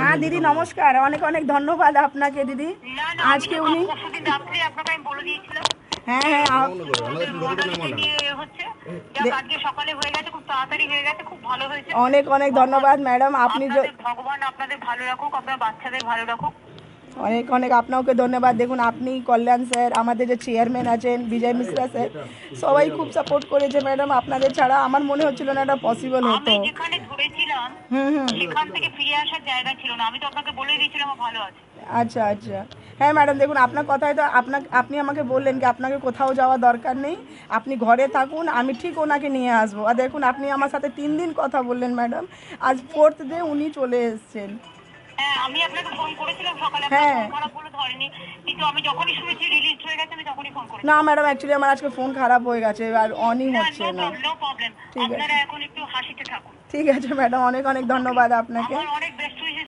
হ্যাঁ দিদি নমস্কার, অনেক অনেক ধন্যবাদ আপনাকে দিদি। আজকে উনি হ্যাঁ হ্যাঁ অনেক অনেক ধন্যবাদ ম্যাডাম, আপনি ভগবান আপনাদের ভালো রাখুক, আপনার বাচ্চাদের ভালো রাখুক। অনেক অনেক আপনাকে ধন্যবাদ। দেখুন আপনি, কল্যাণ স্যার, আমাদের যে চেয়ারম্যান আছেন বিজয় মিশ্রা স্যার, সবাই খুব সাপোর্ট করেছে ম্যাডাম। আপনাদের ছাড়া আমার মনে হচ্ছিল না এটা পসিবল হতো। আমি যেখানে ধরেছিলাম সেখান থেকে ফিরে আসার জায়গা ছিল না, আমি তো আপনাকে বলে দিয়েছিলাম ভালো আছে। আচ্ছা আচ্ছা, হ্যাঁ ম্যাডাম দেখুন আপনার কথায় তো আপনি আমাকে বললেন কি আপনাকে কোথাও যাওয়া দরকার নেই, আপনি ঘরে থাকুন, আমি ঠিক ওনাকে নিয়ে আসবো। আর দেখুন আপনি আমার সাথে 3 দিন কথা বললেন ম্যাডাম, আজ 4th ডে উনি চলে এসেছেন। হ্যাঁ আমি আপনাকে ফোন করেছিলাম সকালে, হ্যাঁ ফোন খারাপ বলে ধরেনি, কিন্তু আমি যখনই শুনেছি রিলিজ হয়ে গেছে আমি তখনই ফোন করেছি। না ম্যাডাম অ্যাকচুয়ালি আমার আজকে ফোন খারাপ হয়ে গেছে আর অনই হচ্ছে না। নো প্রবলেম, ঠিক আছে আপনারা এখন একটু হাসিতে থাকুন। ঠিক আছে ম্যাডাম, অনেক অনেক ধন্যবাদ আপনাকে। আমার অনেক বেস্ট উইশেস